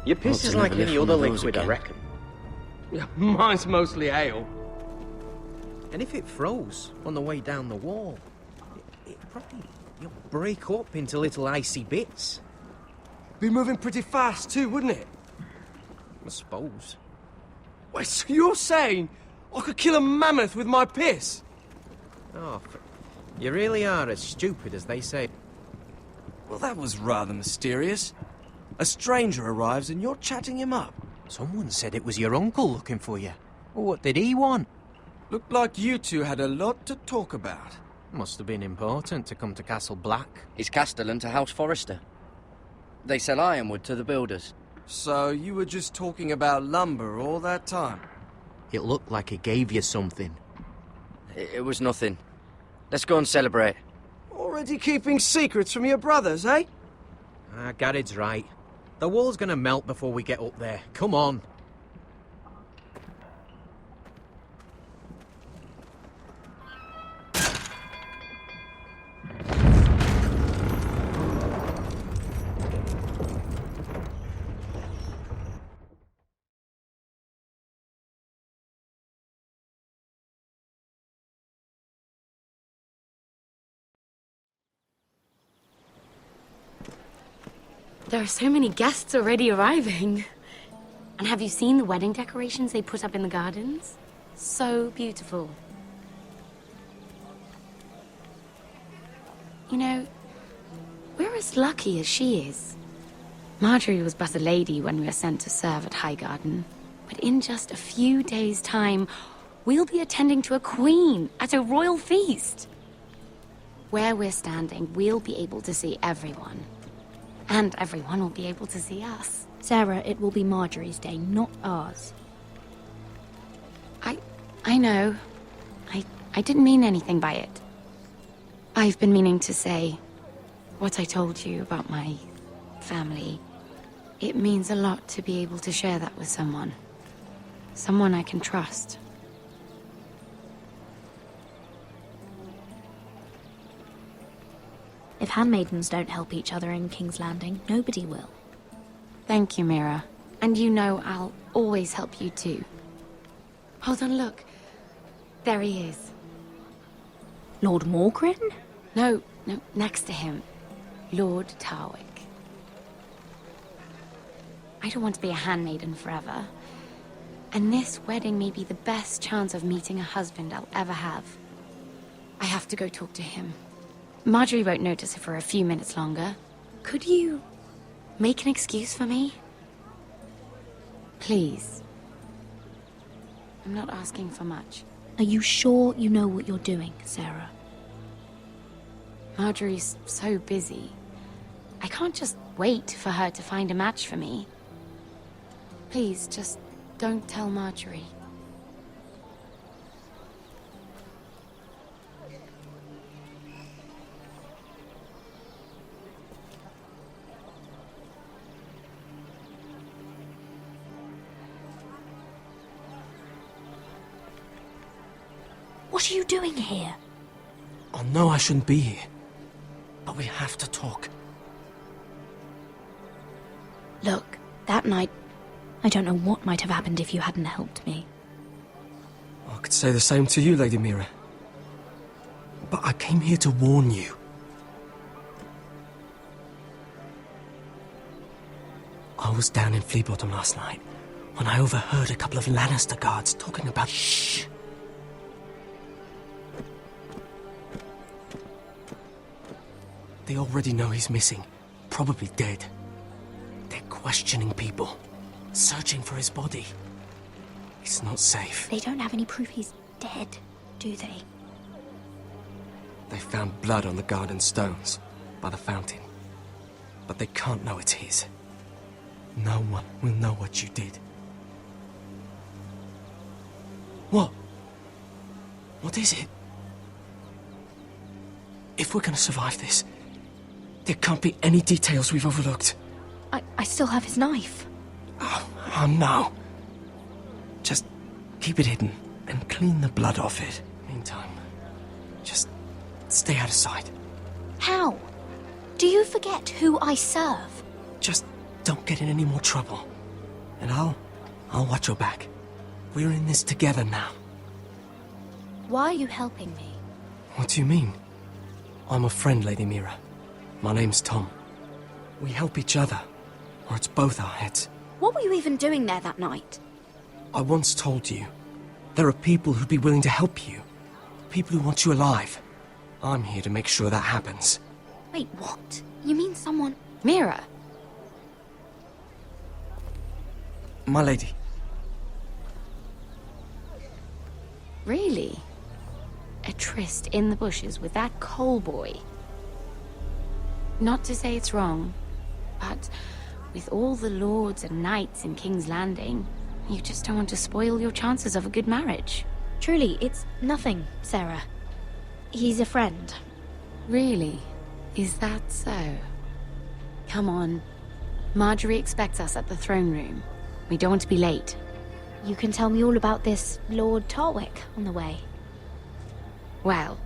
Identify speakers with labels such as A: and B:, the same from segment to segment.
A: Your piss is like any other liquid, I reckon.
B: Yeah, mine's mostly ale.
A: And if it froze on the way down the wall, it probably break up into little icy bits.
B: Be moving pretty fast too, wouldn't it?
A: I suppose.
B: Wait, so you're saying I could kill a mammoth with my piss?
A: Oh, you really are as stupid as they say.
B: Well, that was rather mysterious. A stranger arrives and you're chatting him up.
A: Someone said it was your uncle looking for you. What did he want?
B: Looked like you two had a lot to talk about.
A: Must have been important to come to Castle Black.
C: It's Castellan to House Forrester. They sell ironwood to the builders.
B: So you were just talking about lumber all that time?
A: It looked like he gave you something.
C: It was nothing. Let's go and celebrate.
B: Already keeping secrets from your brothers, eh?
A: Gared's right. The wall's gonna melt before we get up there. Come on.
D: There are so many guests already arriving. And have you seen the wedding decorations they put up in the gardens? So beautiful. You know, we're as lucky as she is. Marjorie was but a lady when we were sent to serve at Highgarden. But in just a few days' time, we'll be attending to a queen at a royal feast. Where we're standing, we'll be able to see everyone. And everyone will be able to see us.
E: Sarah, it will be Marjorie's day, not ours.
D: I know. I didn't mean anything by it. I've been meaning to say what I told you about my family. It means a lot to be able to share that with someone. Someone I can trust.
E: If handmaidens don't help each other in King's Landing, nobody will.
D: Thank you, Mira. And you know I'll always help you too. Hold on, look. There he is.
E: Lord Morgrin?
D: No, next to him. Lord Tarwick. I don't want to be a handmaiden forever. And this wedding may be the best chance of meeting a husband I'll ever have. I have to go talk to him. Marjorie won't notice it for a few minutes longer. Could you make an excuse for me? Please. I'm not asking for much.
E: Are you sure you know what you're doing, Sarah?
D: Marjorie's so busy. I can't just wait for her to find a match for me. Please, just don't tell Marjorie.
E: What are you doing here?
B: I know I shouldn't be here, but we have to talk.
E: Look, that night, I don't know what might have happened if you hadn't helped me.
B: I could say the same to you, Lady Mira. But I came here to warn you. I was down in Fleabottom last night when I overheard a couple of Lannister guards talking about... Shh! They already know he's missing, probably dead. They're questioning people, searching for his body. It's not safe.
E: They don't have any proof he's dead, do they?
B: They found blood on the garden stones by the fountain, but they can't know it's his. No one will know what you did. What? What is it? If we're gonna survive this, there can't be any details we've overlooked.
E: I still have his knife.
B: Oh no. Just keep it hidden and clean the blood off it. Meantime, just stay out of sight.
E: How? Do you forget who I serve?
B: Just don't get in any more trouble. And I'll watch your back. We're in this together now.
E: Why are you helping me?
B: What do you mean? I'm a friend, Lady Mira. My name's Tom. We help each other, or it's both our heads.
E: What were you even doing there that night?
B: I once told you, there are people who'd be willing to help you. People who want you alive. I'm here to make sure that happens.
E: Wait, what? You mean someone...
D: Mira,
B: My lady.
D: really? A tryst in the bushes with that coal boy? Not to say it's wrong, but with all the lords and knights in King's Landing, you just don't want to spoil your chances of a good marriage.
E: Truly, it's nothing, Sarah. He's a friend.
D: Really? Is that so? Come on. Marjorie expects us at the throne room. We don't want to be late.
E: You can tell me all about this Lord Tarwick on the way.
D: Well,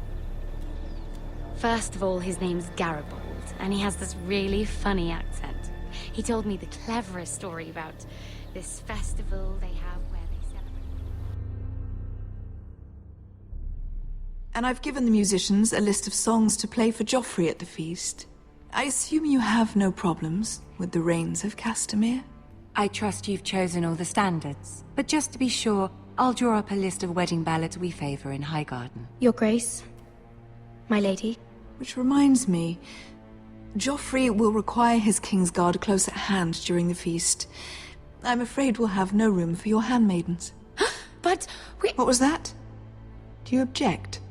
D: first of all, his name's Garibaldi, and he has this really funny accent. He told me the cleverest story about this festival they have where they celebrate.
F: And I've given the musicians a list of songs to play for Joffrey at the feast. I assume you have no problems with the Rains of Castamere?
G: I trust you've chosen all the standards, but just to be sure, I'll draw up a list of wedding ballads we favor in Highgarden.
E: Your Grace, my lady.
F: Which reminds me, Joffrey will require his Kingsguard close at hand during the feast. I'm afraid we'll have no room for your handmaidens.
D: But we...
F: What was that? Do you object?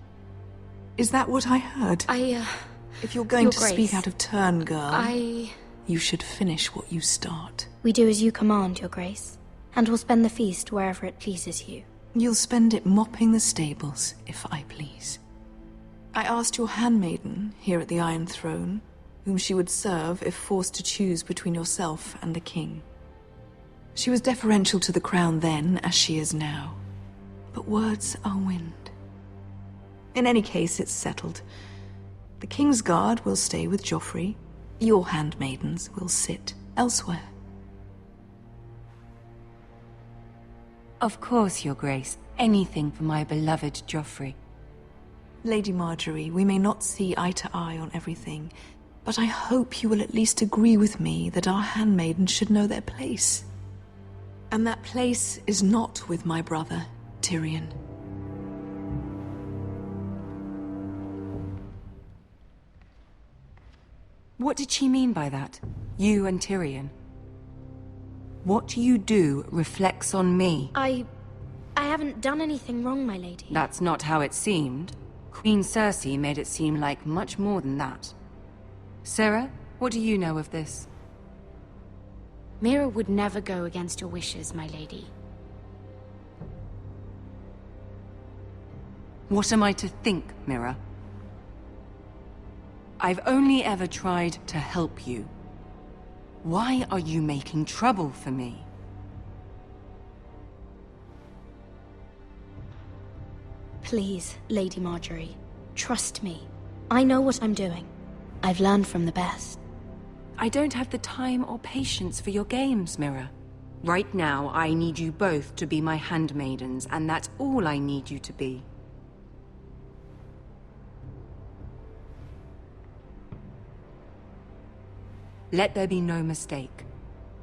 F: Is that what I heard? If you're going
D: Your
F: to
D: Grace,
F: speak out of turn, girl,
D: you
F: should finish what you start.
E: We do as you command, Your Grace, and we'll spend the feast wherever it pleases you.
F: You'll spend it mopping the stables, if I please. I asked your handmaiden here at the Iron Throne whom she would serve if forced to choose between yourself and the king. She was deferential to the crown then, as she is now. But words are wind. In any case, it's settled. The Kingsguard will stay with Joffrey. Your handmaidens will sit elsewhere.
G: Of course, Your Grace. Anything for my beloved Joffrey.
F: Lady Marjorie, we may not see eye to eye on everything, but I hope you will at least agree with me that our handmaidens should know their place. And that place is not with my brother, Tyrion.
G: What did she mean by that? You and Tyrion? What you do reflects on me.
E: I haven't done anything wrong, my lady.
G: That's not how it seemed. Queen Cersei made it seem like much more than that. Sarah, what do you know of this?
D: Mira would never go against your wishes, my lady.
G: What am I to think, Mira? I've only ever tried to help you. Why are you making trouble for me?
E: Please, Lady Marjorie, trust me. I know what I'm doing. I've learned from the best.
G: I don't have the time or patience for your games, Mira. Right now, I need you both to be my handmaidens, and that's all I need you to be. Let there be no mistake.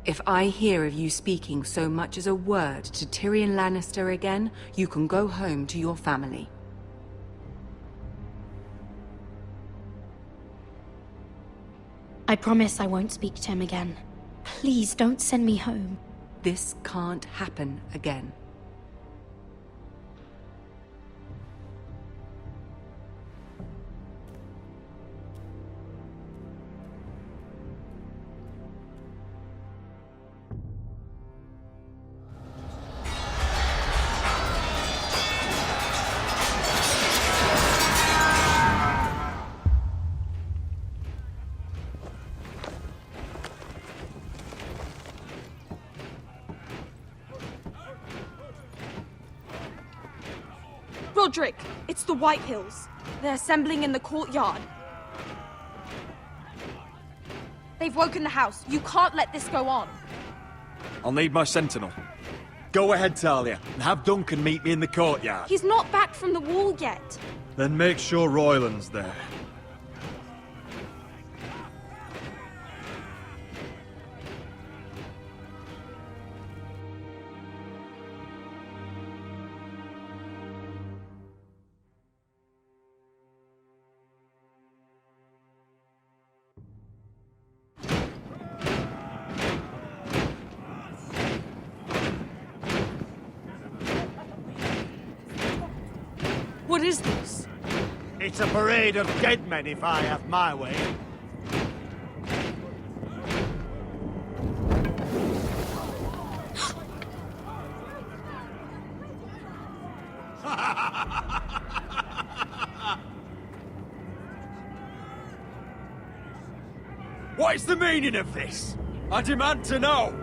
G: If I hear of you speaking so much as a word to Tyrion Lannister again, you can go home to your family.
E: I promise I won't speak to him again. Please don't send me home.
G: This can't happen again.
H: Roderick, it's the Whitehills. They're assembling in the courtyard. They've woken the house. You can't let this go on.
I: I'll need my sentinel. Go ahead, Talia, and have Duncan meet me in the courtyard.
H: He's not back from the wall yet.
I: Then make sure Royland's there.
H: What is this?
J: It's a parade of dead men if I have my way.
I: What is the meaning of this? I demand to know!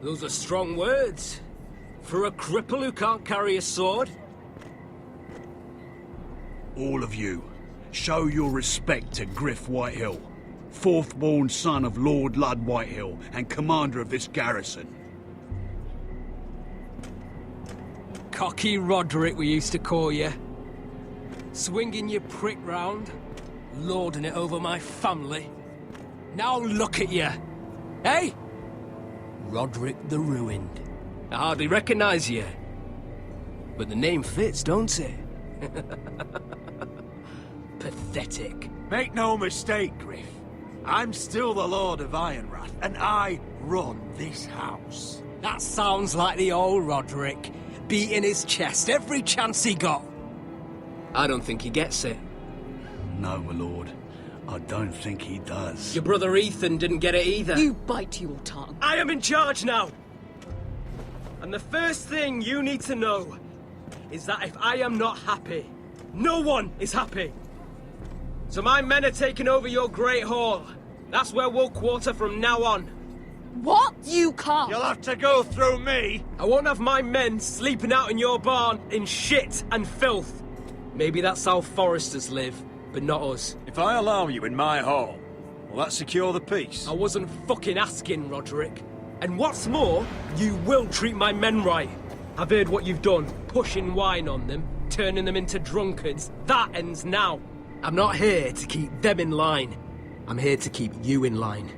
B: Those are strong words. For a cripple who can't carry a sword?
K: All of you, show your respect to Griff Whitehill, fourth-born son of Lord Ludd Whitehill and commander of this garrison.
B: Cocky Roderick, we used to call you. Swinging your prick round, lording it over my family. Now look at you! Hey? Roderick the Ruined. I hardly recognise you. But the name fits, don't it? Pathetic.
J: Make no mistake, Griff. I'm still the Lord of Ironrath, and I run this house.
B: That sounds like the old Roderick, beating his chest every chance he got. I don't think he gets it.
K: No, my lord. I don't think he does.
B: Your brother Ethan didn't get it either.
L: You bite your tongue.
B: I am in charge now! And the first thing you need to know is that if I am not happy, no one is happy. So my men are taking over your Great Hall. That's where we'll quarter from now on.
L: What? You can't.
J: You'll have to go through me.
B: I won't have my men sleeping out in your barn in shit and filth. Maybe that's how Foresters live, but not us.
I: If I allow you in my hall, will that secure the peace?
B: I wasn't fucking asking, Roderick. And what's more, you will treat my men right. I've heard what you've done, pushing wine on them, turning them into drunkards. That ends now. I'm not here to keep them in line. I'm here to keep you in line.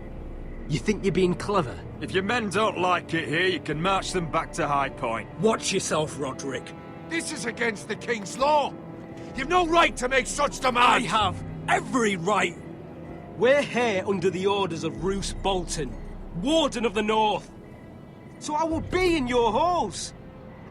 B: You think you're being clever?
I: If your men don't like it here, you can march them back to High Point.
B: Watch yourself, Roderick.
J: This is against the King's law. You've no right to make such demands.
B: I have every right. We're here under the orders of Roose Bolton, Warden of the North. So I will be in your halls.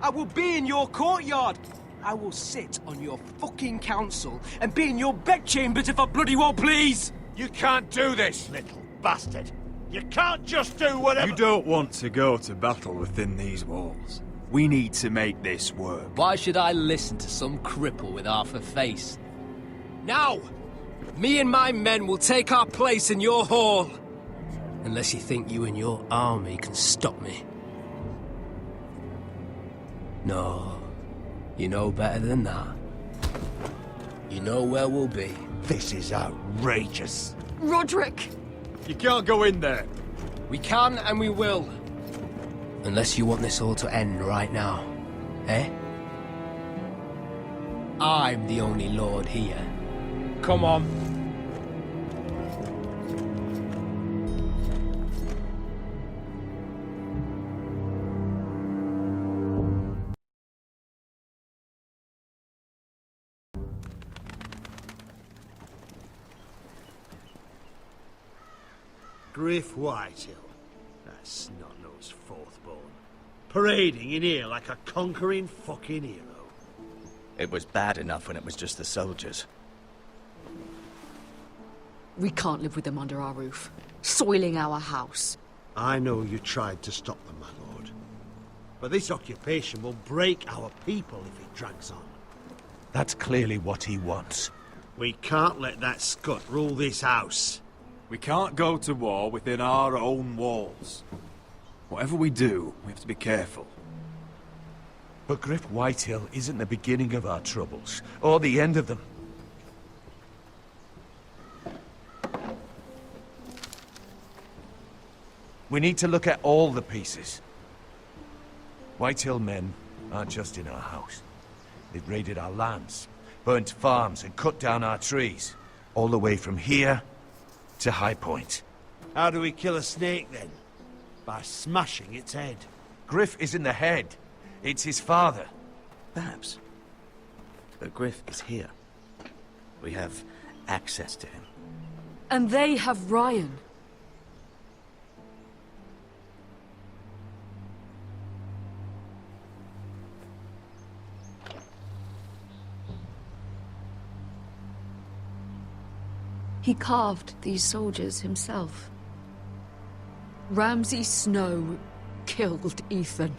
B: I will be in your courtyard. I will sit on your fucking council and be in your bedchambers if I bloody well please.
J: You can't do this, little bastard. You can't just do whatever...
I: You don't want to go to battle within these walls. We need to make this work.
B: Why should I listen to some cripple with half a face? Now, me and my men will take our place in your hall. Unless you think you and your army can stop me. No, you know better than that. You know where we'll be.
J: This is outrageous.
L: Roderick!
I: You can't go in there.
B: We can and we will. Unless you want this all to end right now. Eh? I'm the only lord here. Come on.
J: Griff Whitehill. That snot-nosed fourth-born. Parading in here like a conquering fucking hero.
M: It was bad enough when it was just the soldiers.
L: We can't live with them under our roof, soiling our house.
J: I know you tried to stop them, my lord. But this occupation will break our people if it drags on.
N: That's clearly what he wants.
J: We can't let that scut rule this house.
I: We can't go to war within our own walls. Whatever we do, we have to be careful.
N: But Griff Whitehill isn't the beginning of our troubles, or the end of them. We need to look at all the pieces. Whitehill men aren't just in our house. They've raided our lands, burnt farms and cut down our trees. All the way from here to High Point.
J: How do we kill a snake, then? By smashing its head.
N: Griff isn't the head. It's his father.
M: Perhaps. But Griff is here. We have access to him.
L: And they have Ryan. He carved these soldiers himself. Ramsay Snow killed Ethan.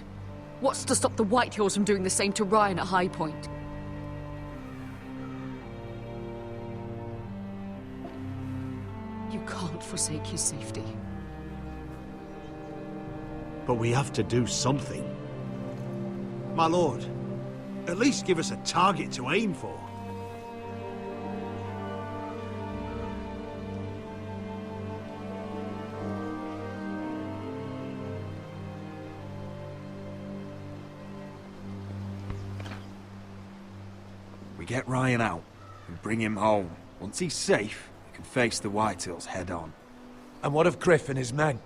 L: What's to stop the Whitehills from doing the same to Ryan at High Point? You can't forsake his safety.
J: But we have to do something. My lord, at least give us a target to aim for.
I: We get Ryan out and bring him home. Once he's safe, we can face the Whitehills head on.
N: And what of Griff and his men?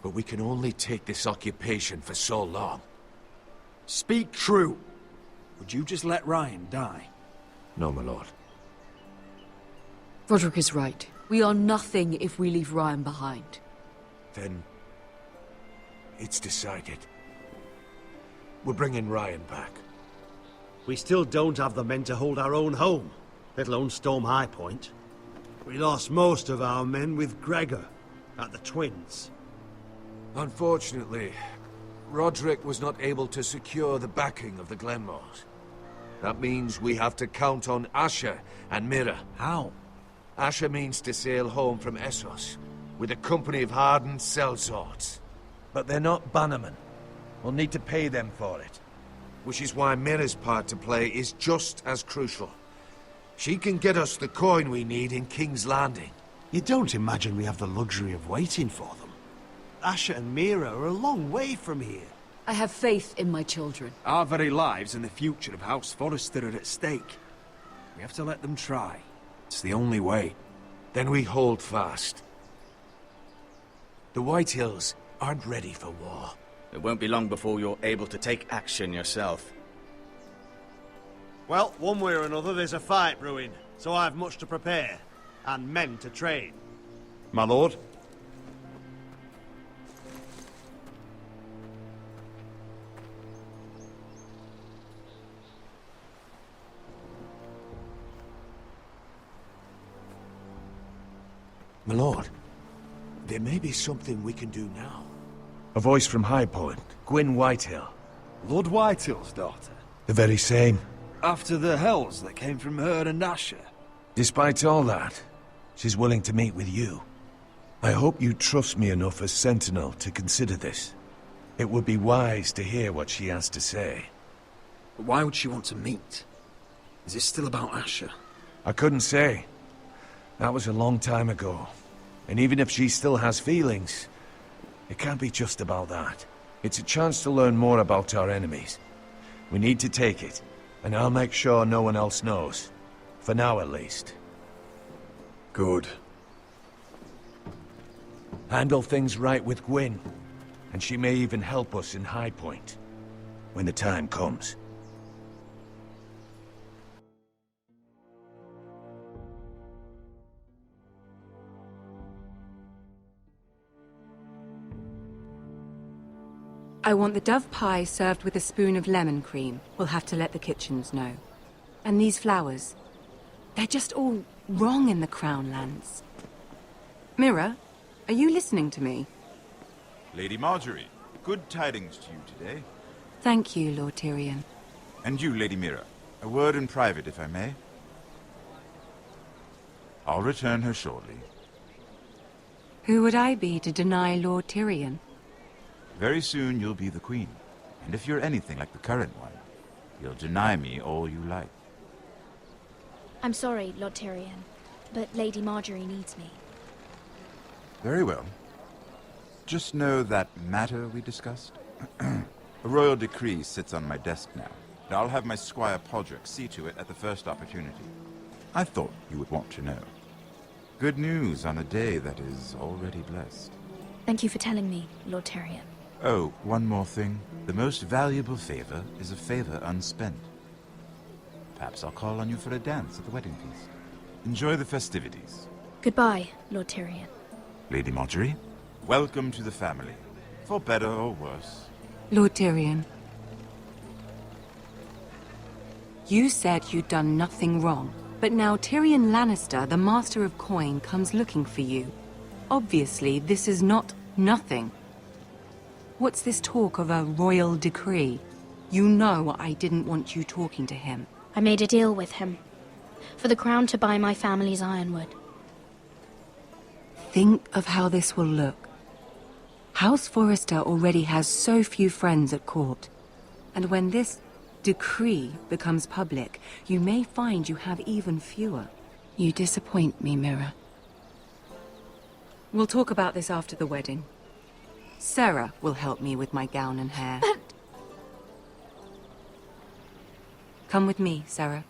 N: But we can only take this occupation for so long.
I: Speak true. Would you just let Ryan die?
N: No, my lord.
L: Roderick is right. We are nothing if we leave Ryan behind.
N: Then it's decided. We're bringing Ryan back.
J: We still don't have the men to hold our own home, let alone storm High Point. We lost most of our men with Gregor at the Twins.
N: Unfortunately, Roderick was not able to secure the backing of the Glenmores. That means we have to count on Asher and Mira.
I: How?
N: Asher means to sail home from Essos with a company of hardened sellswords. But they're not bannermen. We'll need to pay them for it. Which is why Mira's part to play is just as crucial. She can get us the coin we need in King's Landing.
J: You don't imagine we have the luxury of waiting for them? Asher and Mira are a long way from here.
L: I have faith in my children.
I: Our very lives and the future of House Forrester are at stake. We have to let them try. It's the only way.
N: Then we hold fast. The Whitehills aren't ready for war.
M: It won't be long before you're able to take action yourself.
J: Well, one way or another, there's a fight brewing, so I have much to prepare, and men to train. My lord?
N: My lord, there may be something we can do now. A voice from High Point, Gwyn Whitehill.
I: Lord Whitehill's daughter?
N: The very same.
I: After the hells that came from her and Asher?
N: Despite all that, she's willing to meet with you. I hope you trust me enough as Sentinel to consider this. It would be wise to hear what she has to say.
I: But why would she want to meet? Is it still about Asher?
N: I couldn't say. That was a long time ago. And even if she still has feelings, it can't be just about that. It's a chance to learn more about our enemies. We need to take it, and I'll make sure no one else knows. For now, at least.
I: Good.
N: Handle things right with Gwyn, and she may even help us in High Point, when the time comes.
G: I want the dove pie served with a spoon of lemon cream. We'll have to let the kitchens know. And these flowers. They're just all wrong in the Crown lands. Mira, are you listening to me?
O: Lady Marjorie, good tidings to you today.
G: Thank you, Lord Tyrion.
O: And you, Lady Mira. A word in private, if I may. I'll return her shortly.
G: Who would I be to deny Lord Tyrion?
O: Very soon you'll be the queen. And if you're anything like the current one, you'll deny me all you like.
E: I'm sorry, Lord Tyrion, but Lady Marjorie needs me.
O: Very well. Just know that matter we discussed? A royal decree sits on my desk now. And I'll have my squire Podrick see to it at the first opportunity. I thought you would want to know. Good news on a day that is already blessed.
E: Thank you for telling me, Lord Tyrion.
O: Oh, one more thing. The most valuable favor is a favor unspent. Perhaps I'll call on you for a dance at the wedding feast. Enjoy the festivities.
E: Goodbye, Lord Tyrion.
O: Lady Marjorie, welcome to the family. For better or worse.
G: Lord Tyrion. You said you'd done nothing wrong, but now Tyrion Lannister, the Master of Coin, comes looking for you. Obviously, this is not nothing. What's this talk of a royal decree? You know I didn't want you talking to him.
E: I made a deal with him. For the crown to buy my family's ironwood.
G: Think of how this will look. House Forrester already has so few friends at court. And when this decree becomes public, you may find you have even fewer. You disappoint me, Mira. We'll talk about this after the wedding. Sarah will help me with my gown and hair.
E: But...
G: Come with me, Sarah.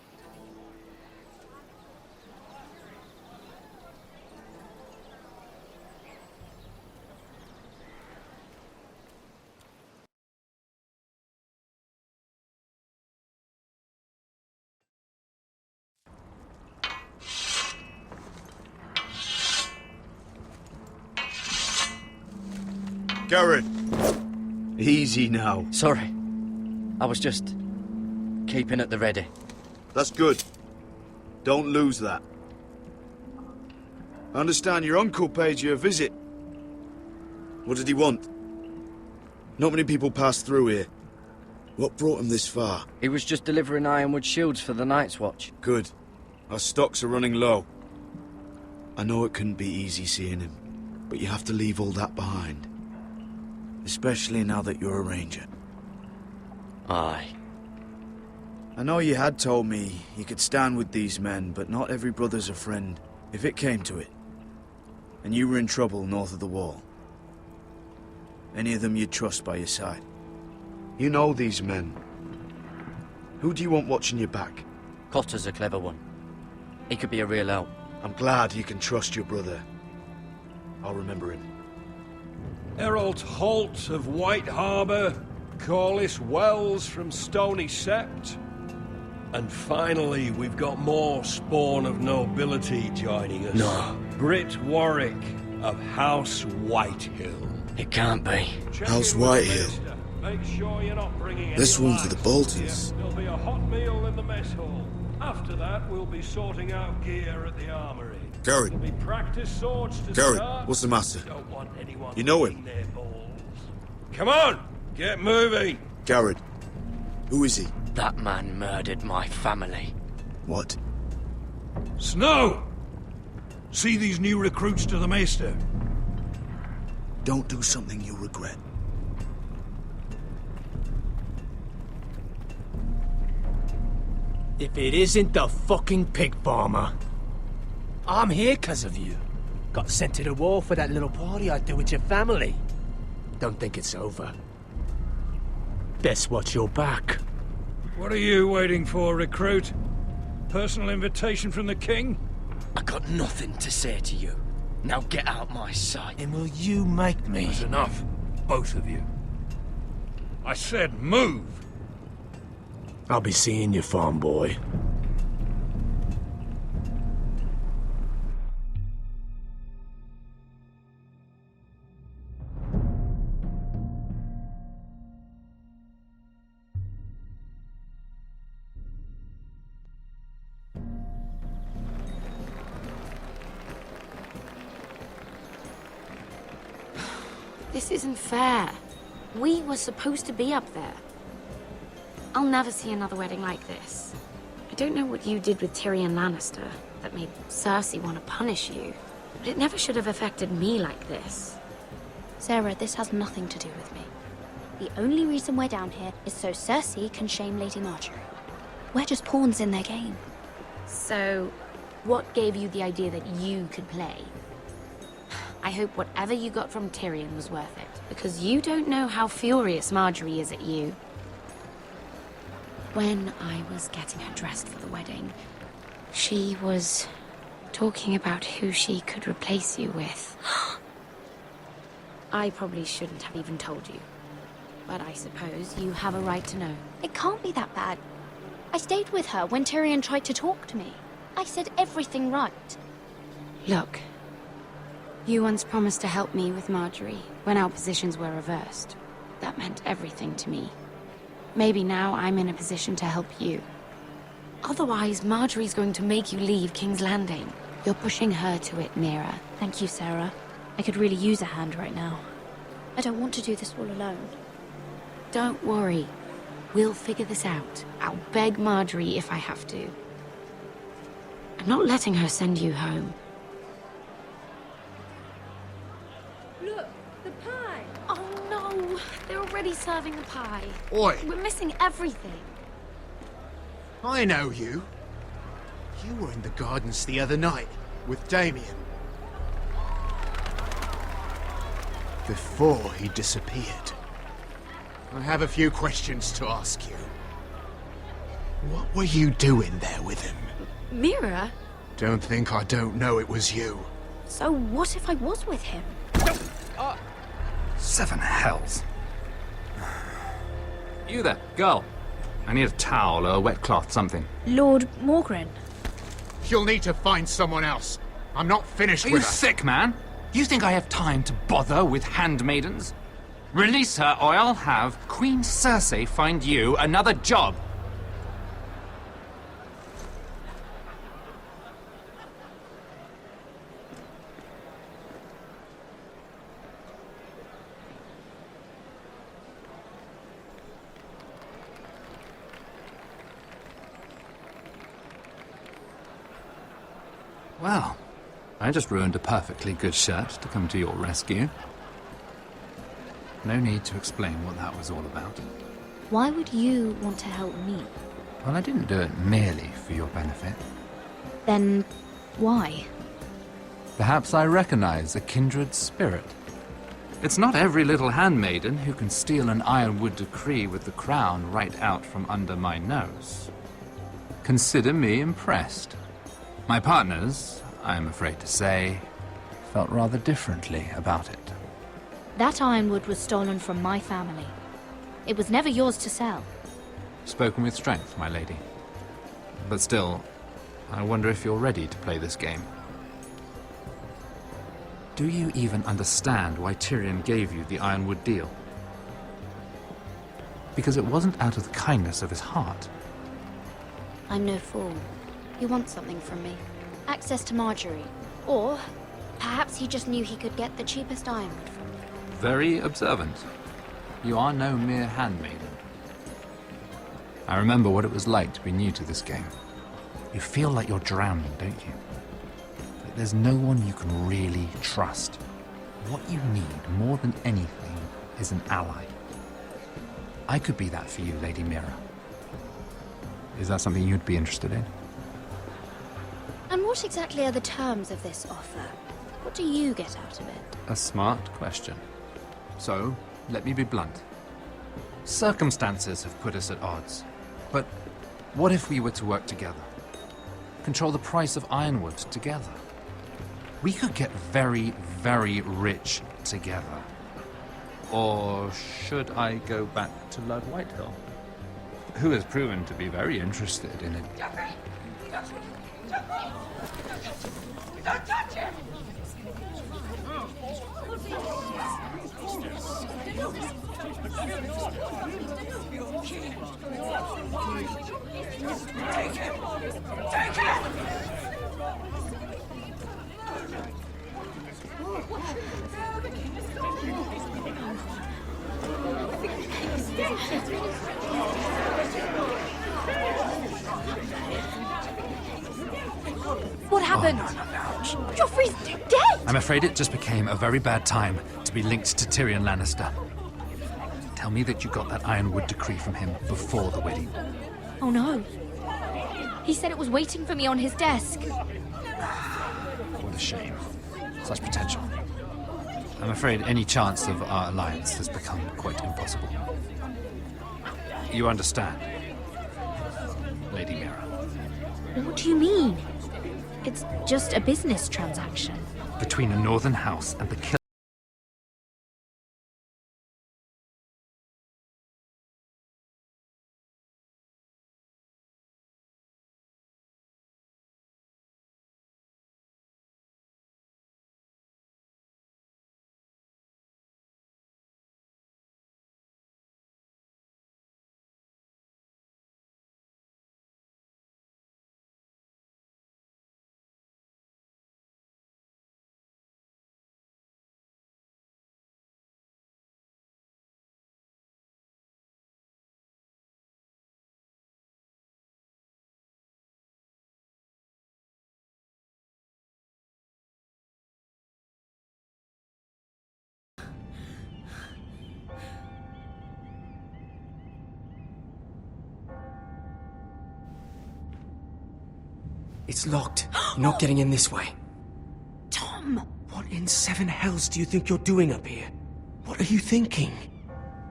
J: Garrett! Easy now.
C: Sorry. I was just keeping at the ready.
P: That's good. Don't lose that. I understand your uncle paid you a visit. What did he want? Not many people pass through here. What brought him this far?
C: He was just delivering ironwood shields for the Night's Watch.
P: Good. Our stocks are running low. I know it couldn't be easy seeing him, but you have to leave all that behind. Especially now that you're a ranger.
C: Aye.
P: I know you had told me you could stand with these men, but not every brother's a friend, if it came to it. And you were in trouble north of the wall. Any of them you'd trust by your side. You know these men. Who do you want watching your back?
C: Cotter's a clever one. He could be a real help.
P: I'm glad you can trust your brother. I'll remember him.
B: Errol Holt of White Harbour, Corliss Wells from Stony Sept. And finally, we've got more spawn of nobility joining us.
C: No.
B: Britt Warwick of House Whitehill.
C: It can't be.
P: House Whitehill.
B: Make sure you're not bringing
P: This one's for the Boltons.
B: There'll be a hot meal in the mess hall. After that, we'll be sorting out gear at the armory.
P: Garrett.
B: There'll be practice swords to
P: Garrett,
B: start.
P: what's the matter?
B: Don't want anyone
P: You know him?
B: their balls. Come on, get moving.
P: Garrett. Who is he?
C: That man murdered my family.
P: What?
K: Snow! See these new recruits to the Maester?
P: Don't do something you'll regret.
B: If it isn't the fucking pig farmer. I'm here 'cause of you. Got sent to the war for that little party I do with your family. Don't think it's over. Best watch your back.
K: What are you waiting for, recruit? Personal invitation from the king?
C: I got nothing to say to you. Now get out my sight.
B: And will you make me?
K: That's enough, both of you. I said move!
B: I'll be seeing you, farm boy.
D: This isn't fair. We were supposed to be up there. I'll never see another wedding like this. I don't know what you did with Tyrion Lannister that made Cersei want to punish you, but it never should have affected me like this.
E: Sarah, this has nothing to do with me. The only reason we're down here is so Cersei can shame Lady Marjorie. We're just pawns in their game.
D: So, what gave you the idea that you could play? I hope whatever you got from Tyrion was worth it, because you don't know how furious Marjorie is at you. When I was getting her dressed for the wedding, she was talking about who she could replace you with. I probably shouldn't have even told you, but I suppose you have a right to know.
E: It can't be that bad. I stayed with her when Tyrion tried to talk to me. I said everything right.
D: Look, you once promised to help me with Marjorie when our positions were reversed. That meant everything to me. Maybe now I'm in a position to help you. Otherwise, Marjorie's going to make you leave King's Landing. You're pushing her to it, Mira.
E: Thank you, Sarah. I could really use a hand right now. I don't want to do this all alone.
D: Don't worry. We'll figure this out. I'll beg Marjorie if I have to. I'm not letting her send you home.
E: Look, the pie!
D: Oh no! They're already serving the pie.
Q: Oi!
D: We're missing everything.
Q: I know you. You were in the gardens the other night with Damien. Before he disappeared. I have a few questions to ask you. What were you doing there with him?
D: Mira?
Q: Don't think I don't know it was you.
E: So what if I was with him?
R: Seven hells. You there, girl. I need a towel or a wet cloth, something.
E: Lord Morgren.
Q: You'll need to find someone else. I'm not finished
R: Are
Q: with
R: you
Q: her.
R: sick, man? You think I have time to bother with handmaidens? Release her, or I'll have Queen Cersei find you another job. Well, I just ruined a perfectly good shirt to come to your rescue. No need to explain what that was all about.
E: Why would you want to help me?
R: Well, I didn't do it merely for your benefit.
E: Then why?
R: Perhaps I recognize a kindred spirit. It's not every little handmaiden who can steal an ironwood decree with the crown right out from under my nose. Consider me impressed. My partners, I'm afraid to say, felt rather differently about it.
E: That ironwood was stolen from my family. It was never yours to sell.
R: Spoken with strength, my lady. But still, I wonder if you're ready to play this game. Do you even understand why Tyrion gave you the ironwood deal? Because it wasn't out of the kindness of his heart.
E: I'm no fool. He wants something from me. Access to Marjorie. Or perhaps he just knew he could get the cheapest ironwood from me.
R: Very observant. You are no mere handmaiden. I remember what it was like to be new to this game. You feel like you're drowning, don't you? Like there's no one you can really trust. What you need more than anything is an ally. I could be that for you, Lady Mira. Is that something you'd be interested in?
E: And what exactly are the terms of this offer? What do you get out of it?
R: A smart question. So, let me be blunt. Circumstances have put us at odds. But what if we were to work together? Control the price of ironwood together? We could get very, very rich together. Or should I go back to Lord Whitehill, who has proven to be very interested in it?
S: Don't touch him! Take him! Take him!
E: What happened? Joffrey's dead!
R: I'm afraid it just became a very bad time to be linked to Tyrion Lannister. Tell me that you got that ironwood decree from him before the wedding.
E: Oh no. He said it was waiting for me on his desk.
R: What a shame. Such potential. I'm afraid any chance of our alliance has become quite impossible. You understand, Lady Mira?
E: What do you mean? It's just a business transaction.
R: Between a northern house and the kill.
B: It's locked. You're not getting in this way.
E: Tom!
B: What in seven hells do you think you're doing up here? What are you thinking?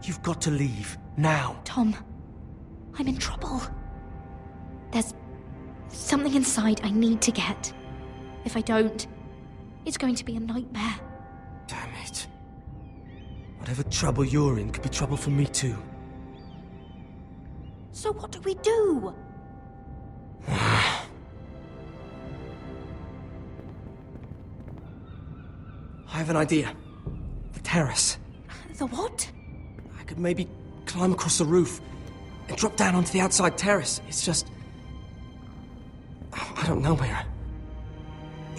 B: You've got to leave. Now.
E: Tom, I'm in trouble. There's something inside I need to get. If I don't, it's going to be a nightmare.
B: Damn it. Whatever trouble you're in could be trouble for me too.
E: So what do we do?
B: I have an idea. The terrace.
E: The what?
B: I could maybe climb across the roof and drop down onto the outside terrace. It's just... I don't know, Mira.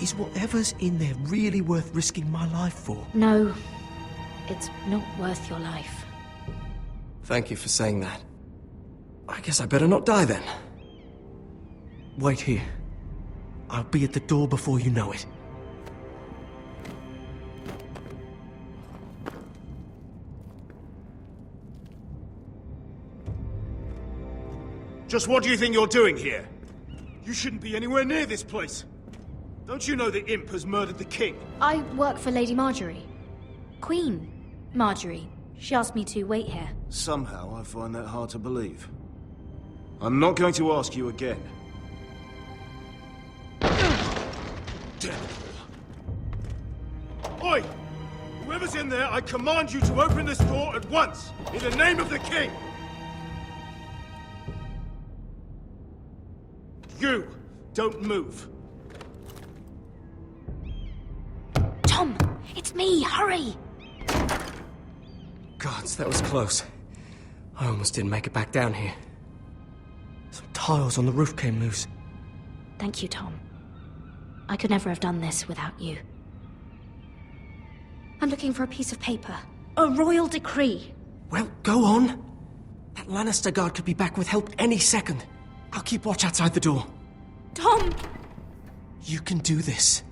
B: Is whatever's in there really worth risking my life for?
E: No, it's not worth your life.
B: Thank you for saying that. I guess I better not die then. Wait here. I'll be at the door before you know it.
J: Just what do you think you're doing here? You shouldn't be anywhere near this place. Don't you know the imp has murdered the king?
E: I work for Lady Marjorie. Queen Marjorie. She asked me to wait here.
J: Somehow I find that hard to believe. I'm not going to ask you again. Damn it all. Oi! Whoever's in there, I command you to open this door at once! In the name of the king! You! Don't move!
E: Tom! It's me! Hurry!
B: Gods, that was close. I almost didn't make it back down here. Some tiles on the roof came loose.
E: Thank you, Tom. I could never have done this without you. I'm looking for a piece of paper. A royal decree.
B: Well, go on. That Lannister guard could be back with help any second. I'll keep watch outside the door.
E: Tom!
B: You can do this.